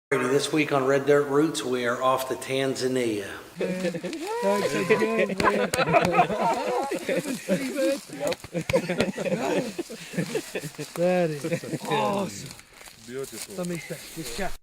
This week on Red Dirt Roots, we are off to Tanzania. That is awesome. Beautiful. Let me say, good shot.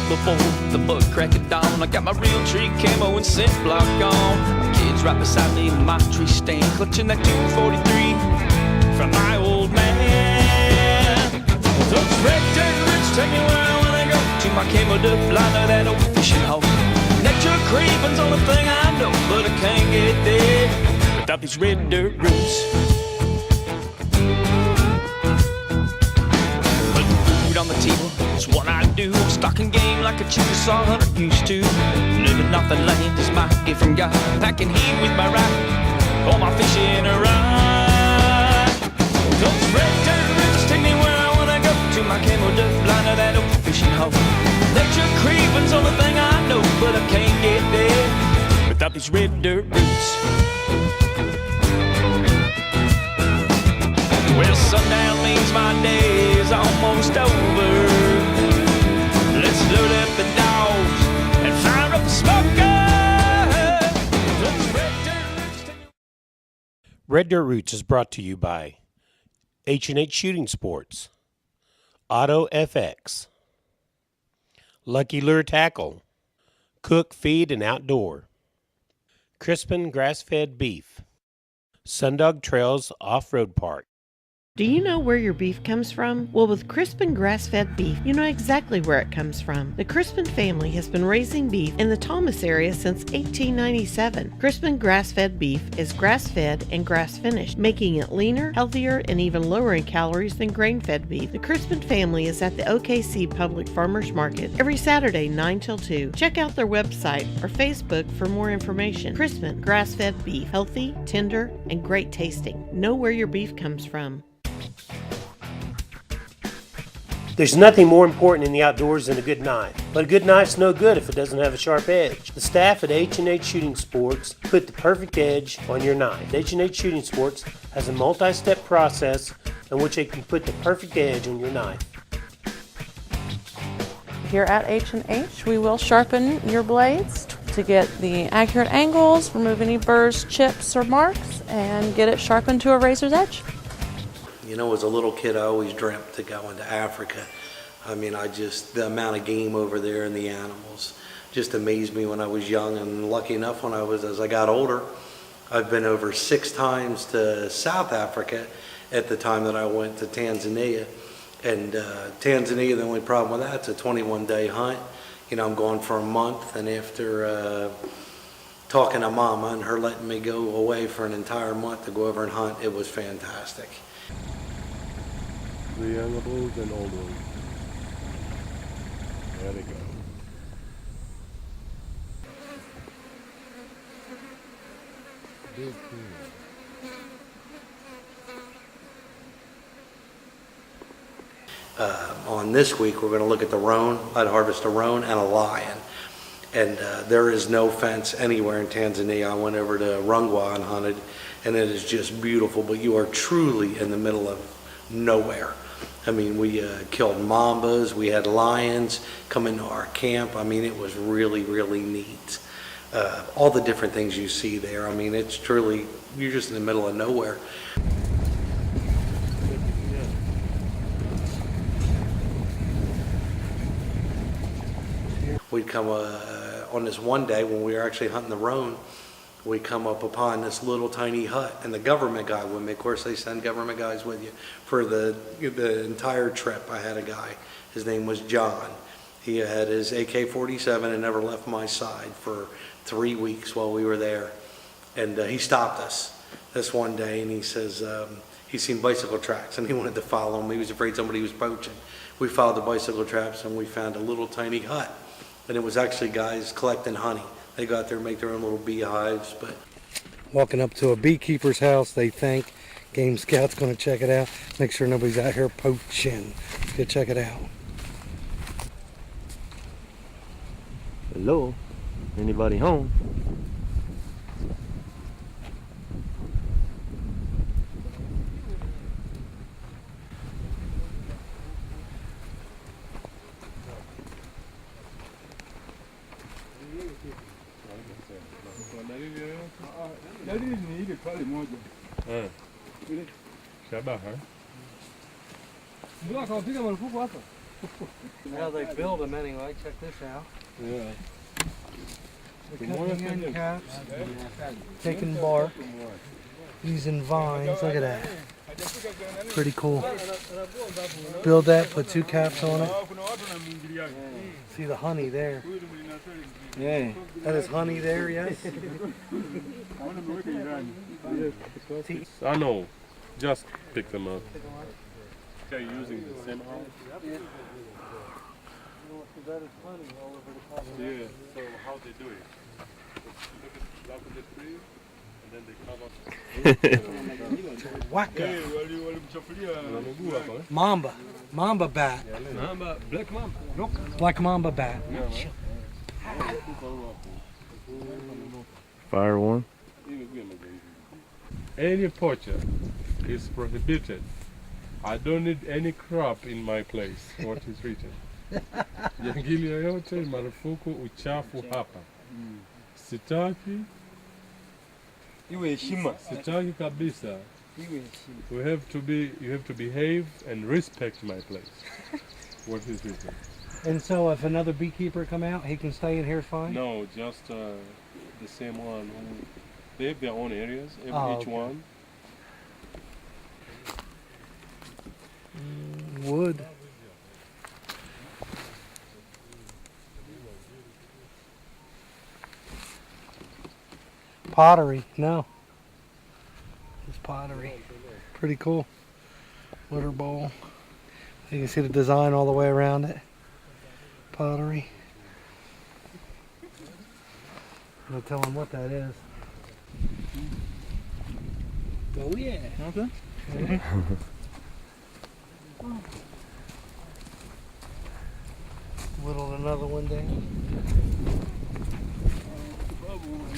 Before the butt crack of dawn, I got my real tree camo and scent block on. My kids right beside me in my tree stand, clutching that 243 from my old man. Those red dirt roots take me where I wanna go, to my camo duck liner, that old fishing hole. Nature craving's only thing I know, but I can't get there without these red dirt roots. On the table, it's what I do. Stocking game like a Chickasaw hunter used to. Living off the land is my gift from God. Packing heat with my ride, all my fishing ride. Those red dirt rivers take me where I wanna go, to my camo duck liner, that old fishing hole. Nature craving's only thing I know, but I can't get there without these red dirt roots. Well, sundown means my day is almost over. Let's load up the dogs and fire up the smoker. Red Dirt Roots is brought to you by H&H Shooting Sports, Auto FX, Lucky Lure Tackle, Cook Feed and Outdoor, Crispin Grass-Fed Beef, Sundog Trails Off-Road Park. Do you know where your beef comes from? Well, with Crispin Grass-Fed Beef, you know exactly where it comes from. The Crispin family has been raising beef in the Thomas area since 1897. Crispin Grass-Fed Beef is grass-fed and grass-finished, making it leaner, healthier, and even lower in calories than grain-fed beef. The Crispin family is at the OKC Public Farmers Market every Saturday 9 till 2. Check out their website or Facebook for more information. Crispin Grass-Fed Beef, healthy, tender, and great tasting. Know where your beef comes from. There's nothing more important in the outdoors than a good knife. But a good knife's no good if it doesn't have a sharp edge. The staff at H&H Shooting Sports put the perfect edge on your knife. H&H Shooting Sports has a multi-step process in which they can put the perfect edge on your knife. Here at H&H, we will sharpen your blades to get the accurate angles, remove any burrs, chips, or marks, and get it sharpened to a razor's edge. You know, as a little kid, I always dreamt to go into Africa. I mean, the amount of game over there and the animals just amazed me when I was young. And lucky enough, as I got older, I've been over 6 times to South Africa at the time that I went to Tanzania. And Tanzania, the only problem with that, it's a 21-day hunt. You know, I'm going for a month, and after talking to Mama and her letting me go away for an entire month to go over and hunt, it was fantastic. The young ones and old ones. There they go. Big On this week, we're going to look at the roan. I'd harvest a roan and a lion. And there is no fence anywhere in Tanzania. I went over to Rungwa and hunted, and it is just beautiful, but you are truly in the middle of nowhere. I mean, we killed mambas, we had lions come into our camp. I mean, it was really, really neat. All the different things you see there. I mean, it's truly, you're just in the middle of nowhere. We'd come on this one day when we were actually hunting the roan, we come up upon this little tiny hut, and the government guy with me. Of course, they send government guys with you for the entire trip. I had a guy, his name was John. He had his AK-47 and never left my side for 3 weeks while we were there. And he stopped us this one day, and he says he seen bicycle tracks and he wanted to follow them. He was afraid somebody was poaching. We followed the bicycle tracks and we found a little tiny hut, and it was actually guys collecting honey. They go out there and make their own little beehives. But walking up to a beekeeper's house, they think Game Scout's going to check it out, make sure nobody's out here poaching. Let's go check it out. Hello, anybody home? How they build them anyway. Check this out. Yeah. They're cutting the end caps, taking bark, using vines. Look at that. Pretty cool. Build that, put 2 caps on it. See the honey there. Yeah. That is honey there, yes? I know. Just pick them up. They're using the same house? That is honey all over the top. Yeah. So how they do it? Look at the tree, and then they cover. Waka. Mamba. Mamba bat. Black mamba. Look, black mamba bat. Fire one. Any poacher is prohibited. I don't need any crop in my place. What is written? Jangili yoyote marufuku uchafu hapa. Sitaki. Iwe heshima. Sitaki kabisa. You have to behave and respect my place. What is written? And so if another beekeeper come out, he can stay in here fine? No, just the same one. They have their own areas, each okay. one. Wood. Pottery, no. It's pottery. Pretty cool. Water bowl. You can see the design all the way around it. Pottery. I'm gonna tell them what that is. Oh yeah. Okay. Whittled another one down.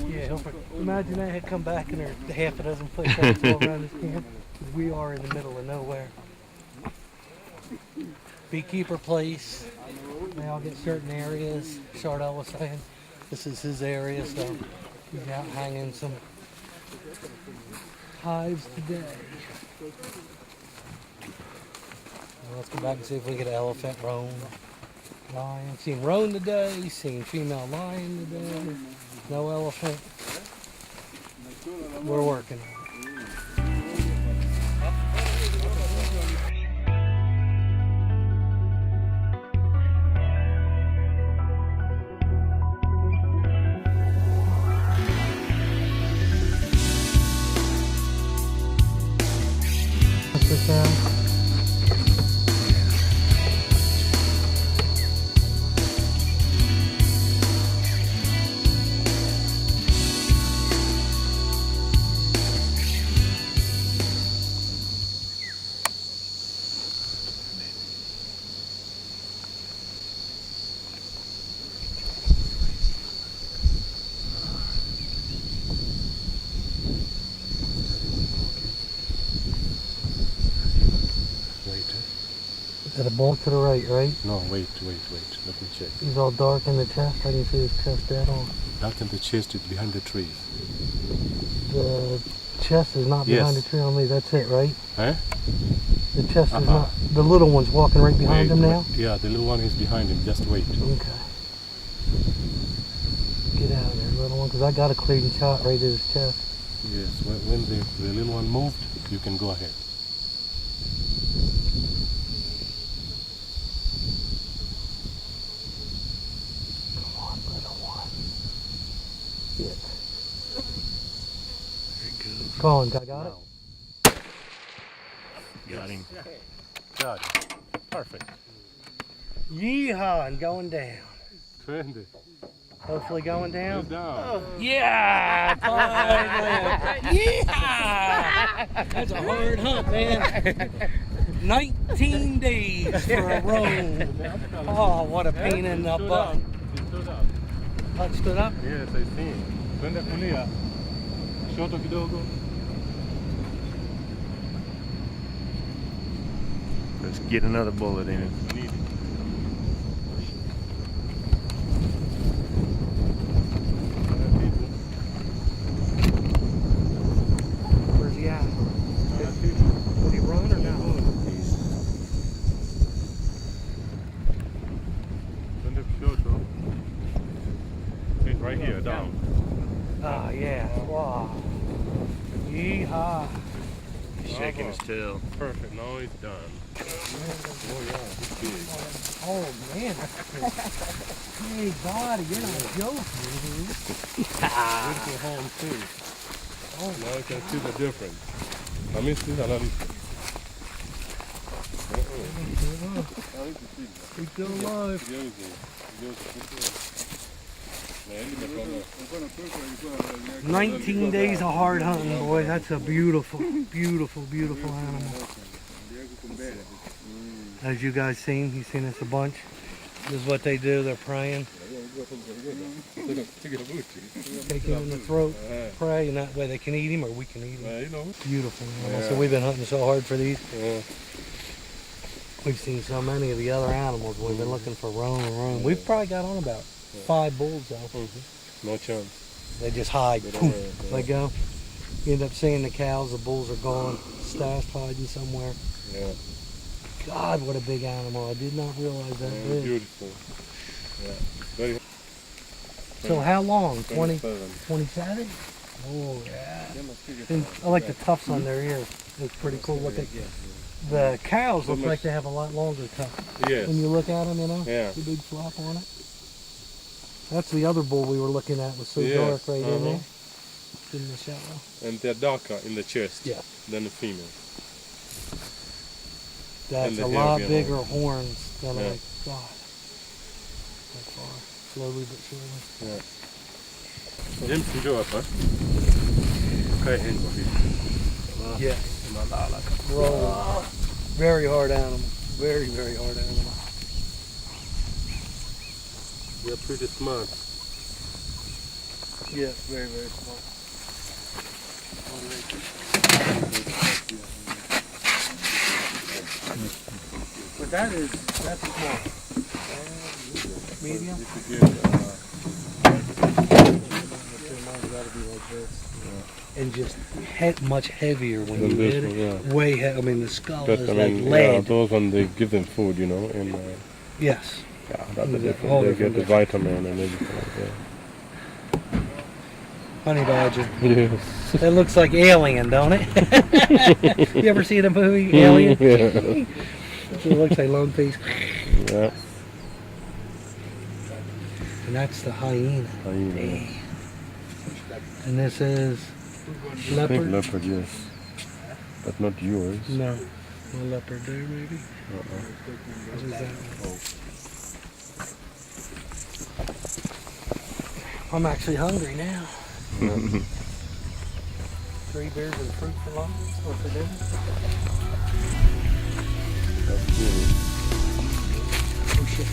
Yeah, imagine that had come back and there's half a dozen footsteps all around this camp. We are in the middle of nowhere. Beekeeper place. They all get certain areas. Chardell was saying this is his area, so he's out hanging some hives today. Well, let's go back and see if we get an elephant, roan, lion. Seen roan today, seen female lion today. No elephant. We're working on it. What's this sound? Is that a bull to the right? No, wait. Let me check. He's all dark in the chest. I can see his chest dead on. Dark in the chest is behind the trees. The chest is not Yes. behind the tree on me. That's it, right? Eh? The chest is not. The little one's walking right behind him now? Yeah, the little one is behind him. Just wait. Okay. Get out of there, little one, because I got a clean shot right at his chest. Yes, when the little one moved, you can go ahead. Come on, little one. Yes. There it goes. Go on, I got it. Got him. Got it. Perfect. Yeehaw, and going down. 20. Hopefully going down. Go down. Yeah! Finally! Yeah! That's a hard hunt, man. 19 days for a roan. Oh, what a pain in the butt. He stood up. That stood up? Yes, I see. Twende kulia. Shoto kidogo. Let's get another bullet in it. Need it. Ah, yeah. Wow. Yeehaw. He's shaking his tail. Perfect. Now it's done. Oh yeah, it's big. Oh, man. Hey, buddy, you're not joking. Beautiful horn too. Oh, now you can see the difference. I mean, see that. He's still alive. 19 days of hard hunting, boy. That's a beautiful, beautiful, beautiful animal. As you guys seen, you've seen this a bunch. This is what they do. They're praying. Take him in the throat, pray, and that way they can eat him or we can eat him. Beautiful animal. So we've been hunting so hard for these. We've seen so many of the other animals. We've been looking for roan and roan. We've probably got on about 5 bulls though. No chance. They just hide. Boom, they go. You end up seeing the cows. The bulls are gone, stashed hiding somewhere. Yeah. God, what a big animal. I did not realize that big. Beautiful. Yeah. Very. So how long? 20, 27. 27? Oh, yeah. And I like the tufts on their ears. It's pretty cool. What they, the cows look like they have a lot longer tufts. Yes. When you look at them, you know? Yeah. The big flap on it. That's the other bull we were looking at. Was so dark right in there. In the shadow. And they're darker in the chest than the female. That's a lot bigger horns than I thought. So far. Slowly but surely. Yeah. Jim, you go up, huh? Okay, hands off you. Yeah. Roll. Very hard animal. Very, very hard animal. They're pretty smart. Yes, very, very smart. But that's small. Medium? Gotta be like this. And just much heavier when you hit it. Way I mean, the skull is like lead. Yeah, those when they give them food, you know, and yes. yeah, that's the difference. They get the vitamin and everything like that. Honey badger. Yes. It looks like Alien, don't it? You ever see the movie Alien? Yeah. It looks like long piece. Yeah. And that's the hyena. Hyena. And this is leopard. I think leopard, yes. But not yours. No. A leopard there, maybe? What is that? I'm actually hungry now. 3 beers and fruit for lunch or for dinner. That's good. Oh shit.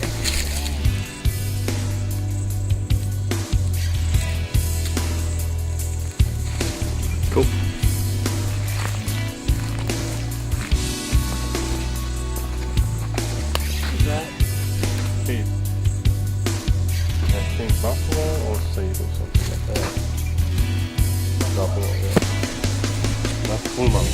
Cool. Is that Beef. I think buffalo or sage or something like that. Buffalo, yeah. That's full mouth.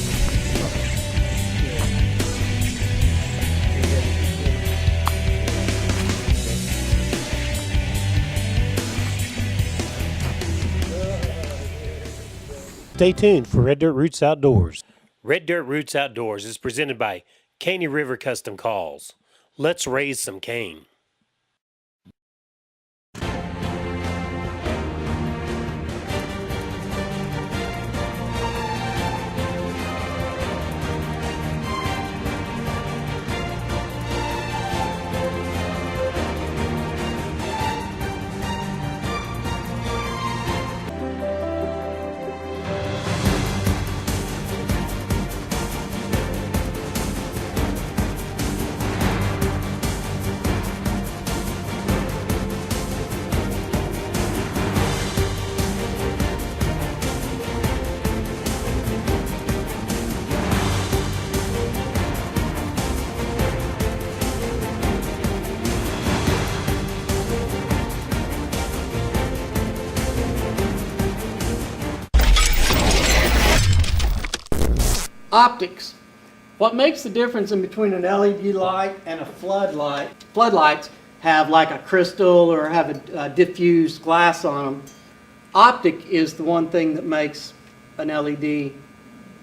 Stay tuned for Red Dirt Roots Outdoors. Red Dirt Roots Outdoors is presented by Caney River Custom Calls. Let's raise some cane. Optics. What makes the difference in between an LED light and a floodlight? Floodlights have like a crystal or have a diffused glass on them. optic is the one thing that makes an LED,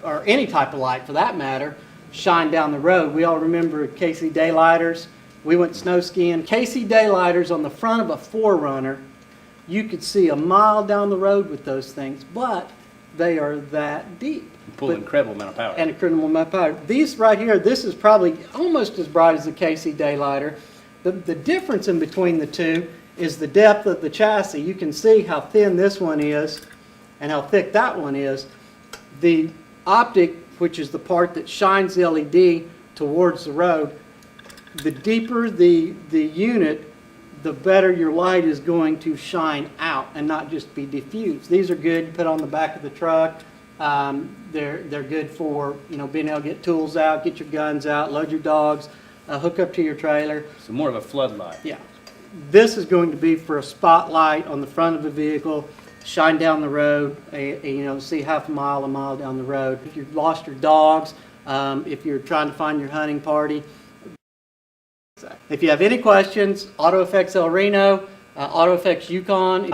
or any type of light for that matter, shine down the road. We all remember KC daylighters. We went snow skiing. KC daylighters on the front of a 4Runner, you could see a mile down the road with those things, but they are that deep. Pull an incredible amount of power. And incredible amount of power. These right here, this is probably almost as bright as the KC daylighter. The difference in between the two is the depth of the chassis. You can see how thin this one is and how thick that one is. The optic, which is the part that shines the LED towards the road, the deeper the unit, the better your light is going to shine out and not just be diffused. These are good to put on the back of the truck. They're good for, you know, being able to get tools out, get your guns out, load your dogs, hook up to your trailer. So more of a floodlight. Yeah. This is going to be for a spotlight on the front of the vehicle, shine down the road, you know, see half a mile down the road. If you've lost your dogs, if you're trying to find your hunting party. If you have any questions, Auto Effects El Reno, Auto Effects Yukon,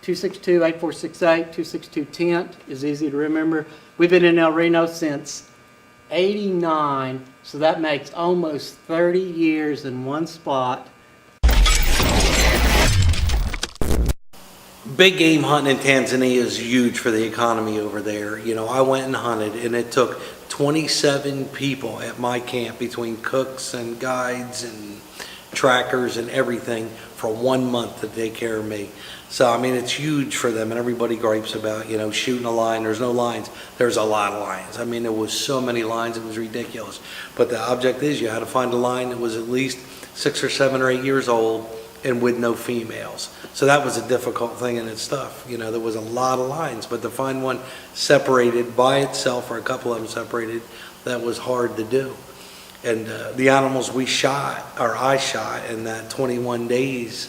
262-8468, 262-TENT is easy to remember. We've been in El Reno since '89, so that makes almost 30 years in one spot. Big game hunting in Tanzania is huge for the economy over there. You know, I went and hunted, and it took 27 people at my camp, between cooks and guides and trackers and everything, for 1 month to take care of me. So, I mean, it's huge for them, and everybody gripes about, you know, shooting a line. There's no lines. There's a lot of lines. I mean, there was so many lines, it was ridiculous. But the object is, you had to find a line that was at least 6 or 7 or 8 years old and with no females. So that was a difficult thing in its stuff. You know, there was a lot of lines, but to find one separated by itself, or a couple of them separated, that was hard to do. And the animals we shot, or I shot in that 21 days,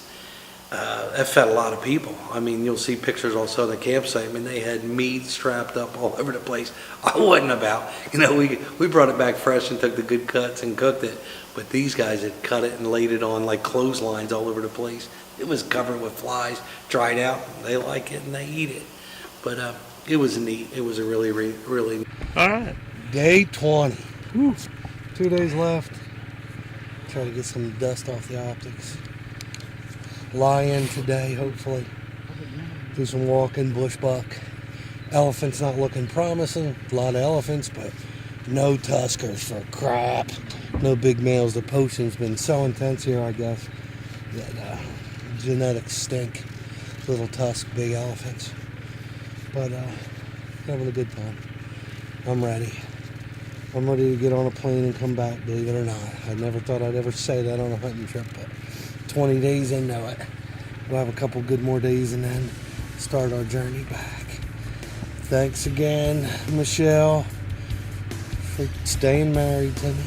that fed a lot of people. I mean, you'll see pictures also on the campsite. I mean, they had meat strapped up all over the place. I wasn't about, you know, we brought it back fresh and took the good cuts and cooked it. But these guys had cut it and laid it on like clotheslines all over the place. It was covered with flies, dried out. They like it and they eat it. But it was neat. It was a really, really. All right. Day 20. Whew. 2 days left. Try to get some dust off the optics. Lie in today, hopefully. Do some walking, bush buck. Elephants not looking promising. A lot of elephants, but no tuskers for crap. No big males. The poaching's been so intense here, I guess, that genetics stink. Little tusk, big elephants. But having a good time. I'm ready. I'm ready to get on a plane and come back, believe it or not. I never thought I'd ever say that on a hunting trip, but 20 days into it. We'll have a couple good more days and then start our journey back. Thanks again, Michelle, for staying married to me.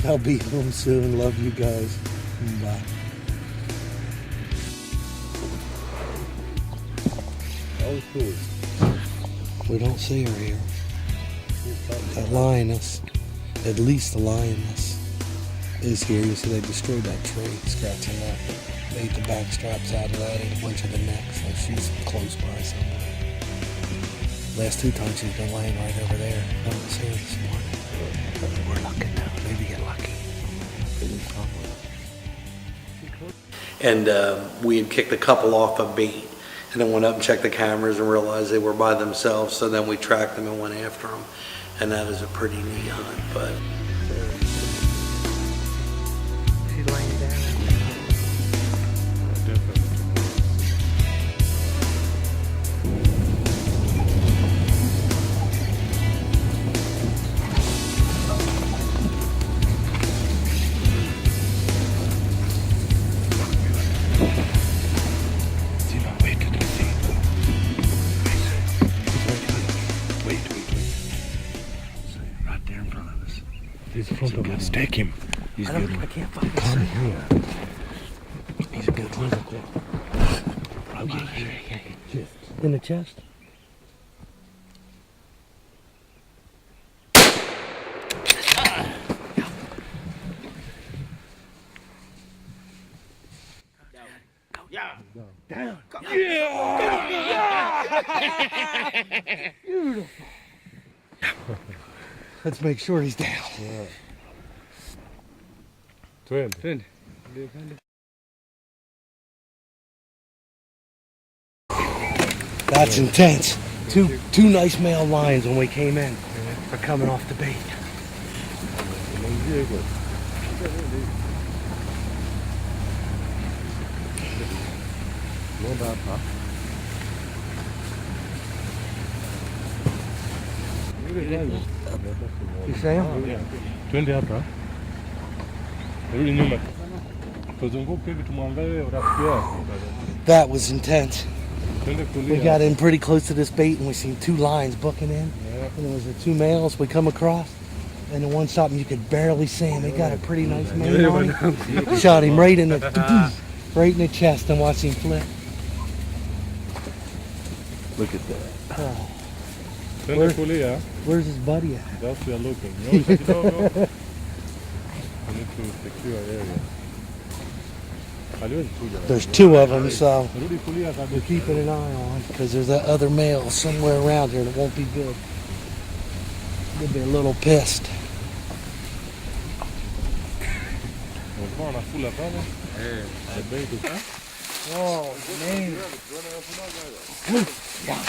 I'll be home soon. Love you guys. Bye. Oh, cool. We don't see her here. That lioness, at least the lioness, is here. You see they destroyed that tree, scratching that. They ate the back straps out of that, ate a bunch of the neck, so she's close by somewhere. Last 2 times she's been laying right over there. I don't see her this morning. We're looking now. Maybe get lucky. And we had kicked a couple off a bait, and then went up and checked the cameras and realized they were by themselves. So then we tracked them and went after them, and that is a pretty neat hunt. But She's laying down. He's in front of us. Stake him. He's good. I can't find him. He's a good one. Okay. In the chest. Down. Yeah. Beautiful. Let's make sure he's down. Twende. That's intense. Two nice male lions when we came in are coming off the bait. You see him? Twende hapa. Rudi nyuma. Tuzunguke hivi tumwangalie rafiki yako. That was intense. Twende We kulia. got in pretty close to this bait and we seen two lions booking in. And there was the two males we come across. And the one shot him, you could barely see him. He got a pretty nice mane on him. Shot him right in the chest and watched him flip. Look at that. Oh, Twende kulia. where's his buddy at? That's we are looking. Nyosha kidogo. We need to secure area. Haliwezi kuja. There's two of them, so Rudi kulia we're kabisa. keeping an eye on because there's that other male somewhere around here and it won't be good. They'll be a little pissed. Walikuwa wanakula pale. The bait is up. Oh, man.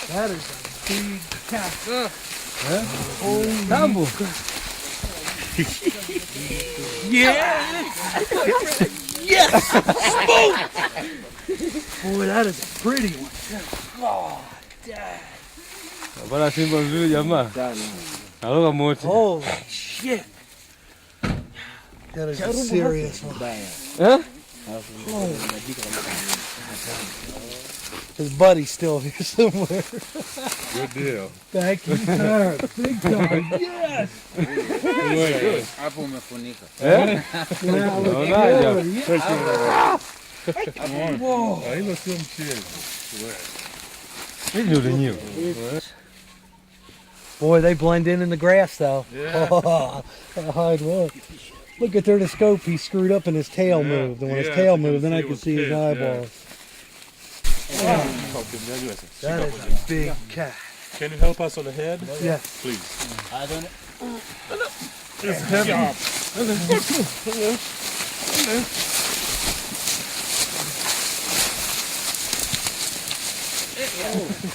That is a big cat. Oh, Dumbo. Yes! Boy, that is a pretty one. Oh, dad. Bana simba mzuri jamaa. Aloka moto. Holy shit. That is a serious one. Eh? His buddy's still here somewhere. Good deal. Thank you, sir. Big time. Yes. Hapo umefunika. Whoa. Hilo sio mchezo. Hii ndio lenyewe. Boy, they blend in the grass, though. Yeah. Oh, hard look. Look at the scope. He screwed up and his tail moved. And when his tail moved, then I could see his eyeballs. That is a big cat. Can you help us on the head? Yes. Please. I don't It's heavy.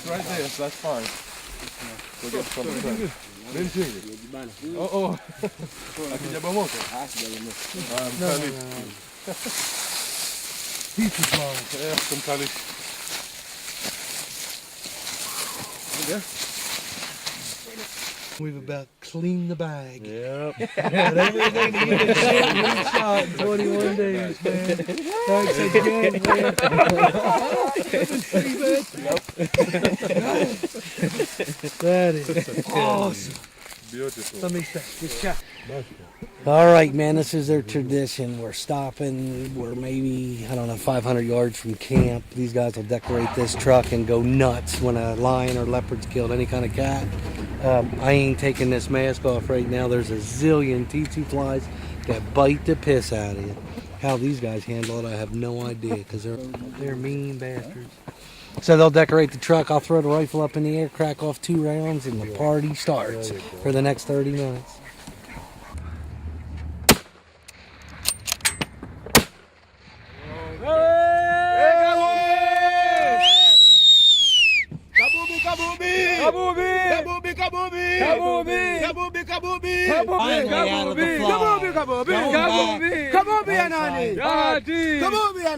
Right there, so that's fine. We'll get from the front. Oh. Akijabamoka. Mkali. He's as long. Yeah, mkali. We've about cleaned the bag. Yep. Got everything to get a shot in 21 days, man. Thanks again, man. That is awesome. Beautiful. Let me say, this shot. All right, man, this is their tradition. We're stopping. We're maybe, 500 yards from camp. These guys will decorate this truck and go nuts when a lion or leopard's killed any kind of cat. I ain't taking this mask off right now. There's a zillion tsetse flies that bite the piss out of you. How these guys handle it, I have no idea, because they're mean bastards. So they'll decorate the truck. I'll throw the rifle up in the air, crack off 2 rounds, and the party starts for the next 30 minutes.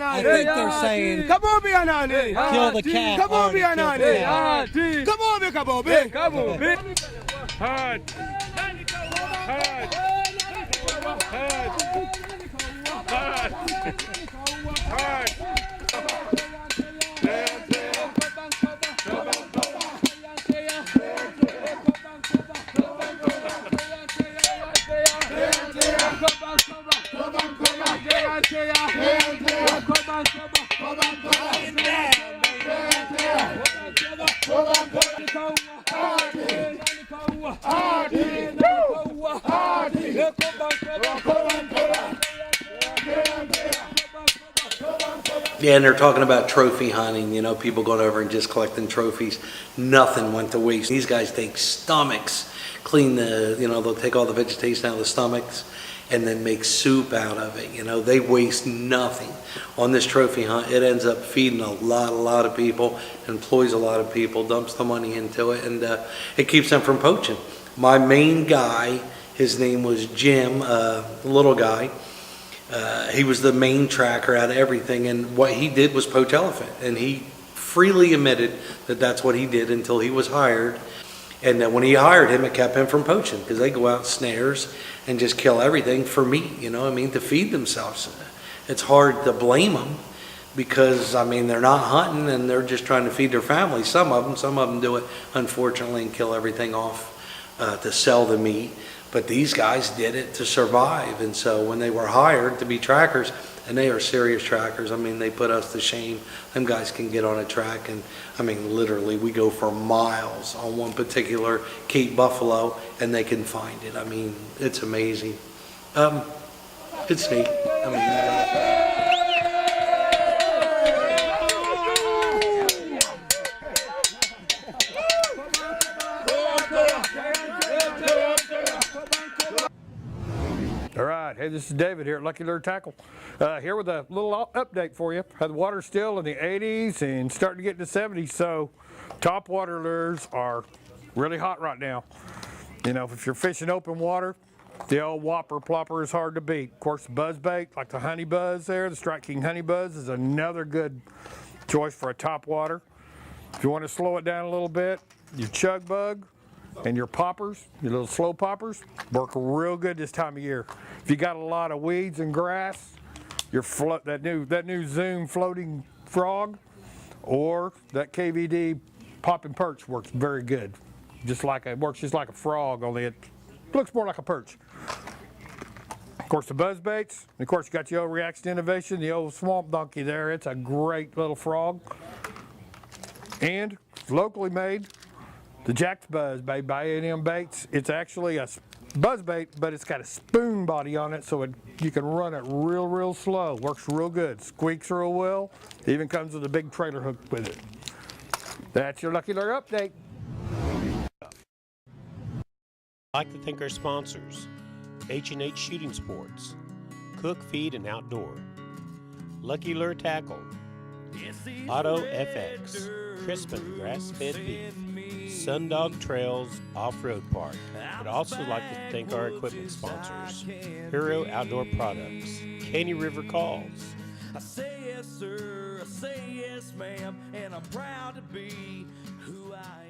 I think they're saying kill the cat. Yeah, and they're talking about trophy hunting, you know, people going over and just collecting trophies. Nothing went to waste. These guys take stomachs, clean the, you know, they'll take all the vegetation out of the stomachs and then make soup out of it. You know, they waste nothing. On this trophy hunt, it ends up feeding a lot of people, employs a lot of people, dumps the money into it, and it keeps them from poaching. My main guy, his name was Jim, little guy. He was the main tracker out of everything, and what he did was poach elephant, and he freely admitted that that's what he did until he was hired. And when he hired him, it kept him from poaching, because they go out snares and just kill everything for meat, you know what I mean, to feed themselves. It's hard to blame them, because I mean, they're not hunting and they're just trying to feed their family. Some of them do it, unfortunately, and kill everything off to sell the meat. But these guys did it to survive. And so when they were hired to be trackers, and they are serious trackers, I mean, they put us to shame. Them guys can get on a track, and I mean, literally, we go for miles on one particular Cape buffalo, and they can find it. I mean, it's amazing. It's neat. I mean, All right, hey, this is David here at Lucky Lure Tackle. Here with a little update for you. The water's still in the 80s and starting to get in the 70s, so top water lures are really hot right now. You know, if you're fishing open water, the old whopper plopper is hard to beat. Of course, the buzzbait, like the honey buzz there, the Strike King honey buzz is another good choice for a top water. If you want to slow it down a little bit, your chug bug and your poppers, your little slow poppers, work real good this time of year. If you got a lot of weeds and grass, your that new Zoom floating frog or that KVD pop and perch works very good. It works just like a frog, only it looks more like a perch. Of course, the buzz baits, and of course you got the old Reaction Innovation, the old swamp donkey there. It's a great little frog. And locally made, the Jack's Buzz by A&M Baits. It's actually a buzz bait, but it's got a spoon body on it, so you can run it real slow. Works real good. Squeaks real well. Even comes with a big trailer hook with it. That's your Lucky Lure update. I'd like to thank our sponsors: H&H Shooting Sports, Cook Feed and Outdoor, Lucky Lure Tackle, Auto FX, Crispin Grass-Fed Beef, Sundog Trails Off-Road Park. I'd also like to thank our equipment sponsors: Hero Outdoor Products, Caney River Calls. I say yes, sir, I say yes, ma'am, and I'm proud to be who I am.